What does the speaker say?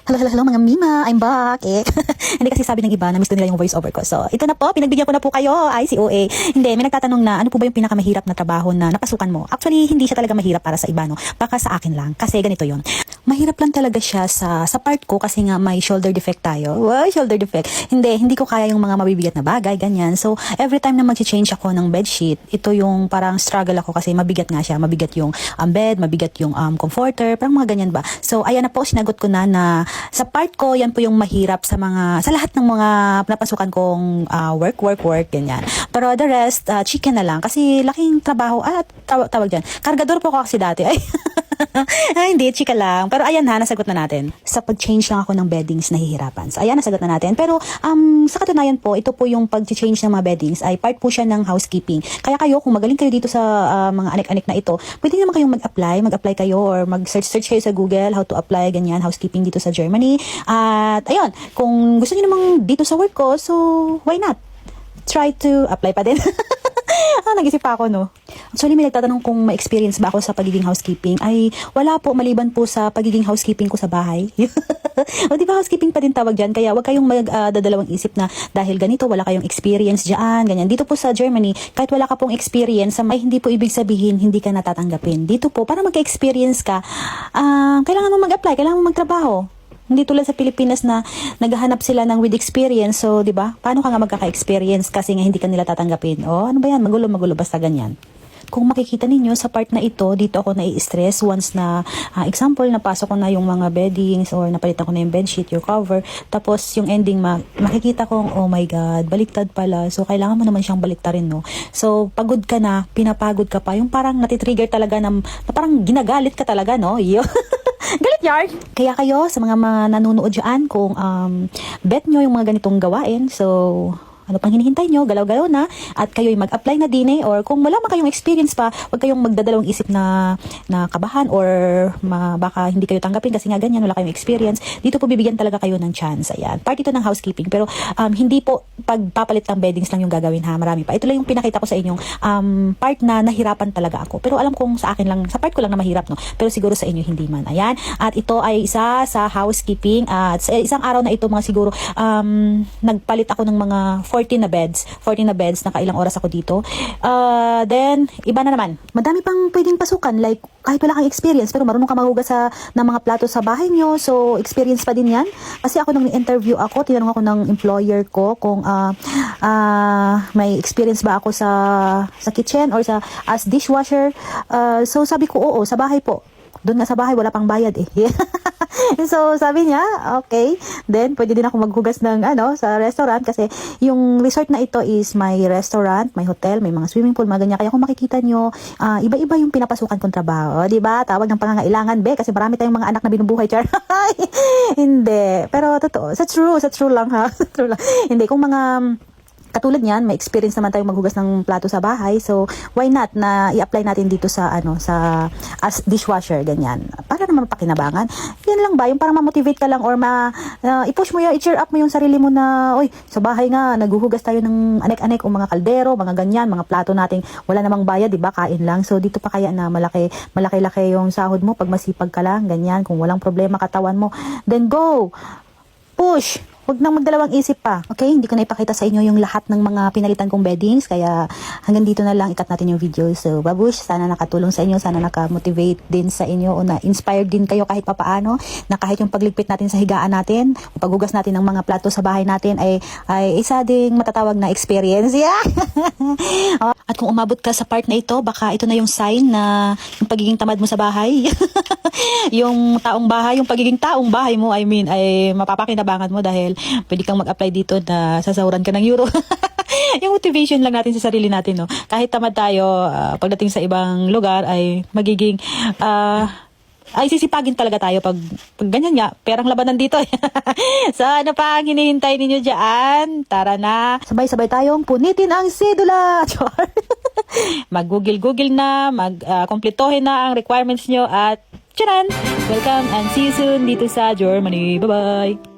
Hello, hello, hello mga Mima, I'm back. Hindi kasi sabi ng iba na miss nila yung voice over ko. So, ito na po, pinagbigyan ko na po kayo. Ay, si OA. Hindi, may nagtatanong na ano po ba yung pinakamahirap na trabaho na napasukan mo? Actually, hindi siya talaga mahirap para sa iba, no? Baka sa akin lang. Kasi ganito yun. Mahirap lang talaga siya sa part ko kasi nga may shoulder defect tayo. Wow, shoulder defect. Hindi ko kaya yung mga mabibigat na bagay, ganyan. So, every time na mag-change ako ng bedsheet, ito yung parang struggle ako kasi mabigat nga siya. Mabigat yung bed, mabigat yung comforter, parang mga ganyan ba. So, ayan na po, sinagot ko na sa part ko, yan po yung mahirap sa lahat ng mga napasukan kong work, ganyan. Pero the rest, chicken na lang. Kasi laking trabaho, tawag dyan. Kargador po ako kasi dati. Ay, ay, hindi, chika lang. Pero ayan ha, nasagot na natin. Sa pag-change lang ako ng beddings, nahihirapan. So, ayan, nasagot na natin. Pero, sa katunayan po, ito po yung pag-change ng mga beddings ay part po siya ng housekeeping. Kaya kayo, kung magaling kayo dito sa mga anik-anik na ito, pwede naman kayong mag-apply kayo or mag-search kayo sa Google, how to apply, ganyan, housekeeping dito sa Germany. At, ayun, kung gusto niyo namang dito sa work ko, so, why not? Try to apply pa din. Nag-isip pa ako, no? Actually, may nagtatanong kung may experience ba ako sa pagiging housekeeping. Ay, wala po, maliban po sa pagiging housekeeping ko sa bahay. O, di ba housekeeping pa din tawag dyan? Kaya wag kayong magdadalawang isip na dahil ganito, wala kayong experience dyan, ganyan. Dito po sa Germany, kahit wala ka pong experience, ay hindi po ibig sabihin hindi ka natatanggapin. Dito po, para magka-experience ka, kailangan mo mag-apply, kailangan mo magtrabaho. Hindi tulad sa Pilipinas na naghahanap sila ng with experience. So, di ba? Paano ka nga magkaka-experience kasi nga hindi ka nila tatanggapin? O, ano ba yan? Magulo, basta ganyan. Kung makikita ninyo sa part na ito, dito ako nai-stress once na, example, napasok ko na yung mga beddings or napalitan ko na yung bedsheet, yung cover. Tapos, yung ending, makikita kong, oh my God, baliktad pala. So, kailangan mo naman siyang baliktarin, no? So, pagod ka na, pinapagod ka pa. Yung parang natitrigger talaga na parang ginagalit ka talaga, no? Galit yard! Kaya kayo, sa mga nanonood dyan, kung bet nyo yung mga ganitong gawain, so, ano pang hinihintay nyo, galaw-galaw na, at kayo'y mag-apply na din or kung wala man kayong experience pa, huwag kayong magdadalawang isip na kabahan or baka hindi kayo tanggapin kasi nga ganyan, wala kayong experience. Dito po bibigyan talaga kayo ng chance. Ayan. Part ito ng housekeeping. Pero hindi po pagpapalit ng beddings lang yung gagawin ha, marami pa. Ito lang yung pinakita ko sa inyong part na nahirapan talaga ako. Pero alam kong sa akin lang, sa part ko lang na mahirap, no? Pero siguro sa inyo hindi man. Ayan. At ito ay isa sa housekeeping. At sa isang araw na ito, mga siguro, nagpalit ako ng mga 14 na beds, nakailang oras ako dito. Then, iba na naman. Madami pang pwedeng pasukan, like, kahit wala kang experience, pero marunong ka maghugas ng mga plato sa bahay nyo, so, experience pa din yan. Kasi ako nung interview ako, tinanong ako ng employer ko kung may experience ba ako sa kitchen or as dishwasher. So, sabi ko, oo, sa bahay po. Doon nga sa bahay, wala pang bayad eh. So, sabi niya, okay. Then, pwede din ako maghugas ng sa restaurant kasi yung resort na ito is may restaurant, may hotel, may mga swimming pool, mga ganyan. Kaya kung makikita nyo, iba-iba yung pinapasukan kong trabaho. Diba? Tawag ng pangangailangan, kasi marami tayong mga anak na binubuhay, char. Hindi. Pero, totoo. Sa true lang ha. Sa true lang. Hindi. Kung mga katulad niyan, may experience naman tayong maghugas ng plato sa bahay. So, why not na i-apply natin dito sa as dishwasher, ganyan. Para naman mapakinabangan. Yan lang ba? Yung parang ma-motivate ka lang or i-push mo i-cheer up mo yung sarili mo na, oy, sa bahay nga, naghuhugas tayo ng anek-anek o mga kaldero, mga ganyan, mga plato nating wala namang bayad, di ba? Kain lang. So, dito pa kaya na malaki-laki yung sahod mo pag masipag ka lang, ganyan. Kung walang problema katawan mo, then go! Push! Huwag nang magdalawang isip pa. Okay? Hindi ko na ipakita sa inyo yung lahat ng mga pinalitan kong beddings. Kaya hanggang dito na lang ikat natin yung video. So, babush, sana nakatulong sa inyo. Sana nakamotivate din sa inyo o na-inspired din kayo kahit papaano. Na kahit yung pagligpit natin sa higaan natin, o paghugas natin ng mga plato sa bahay natin ay isa ding matatawag na experience. Yeah! At kung umabot ka sa part na ito, baka ito na yung sign na yung pagiging tamad mo sa bahay. Yung pagiging taong bahay mo, ay mapapakinabangan mo dahil pwede kang mag-apply dito na sasahuran ka ng euro. Yung motivation lang natin sa sarili natin, no? Kahit tamad tayo, pagdating sa ibang lugar ay magiging sisipagin talaga tayo pag ganyan nga, perang labanan dito. So, ano pa ang hinihintay ninyo dyan? Tara na. Sabay-sabay tayong punitin ang sedula. Mag-google na, kompletohin na ang requirements nyo at tcharan! Welcome and see you soon dito sa Germany. Bye-bye!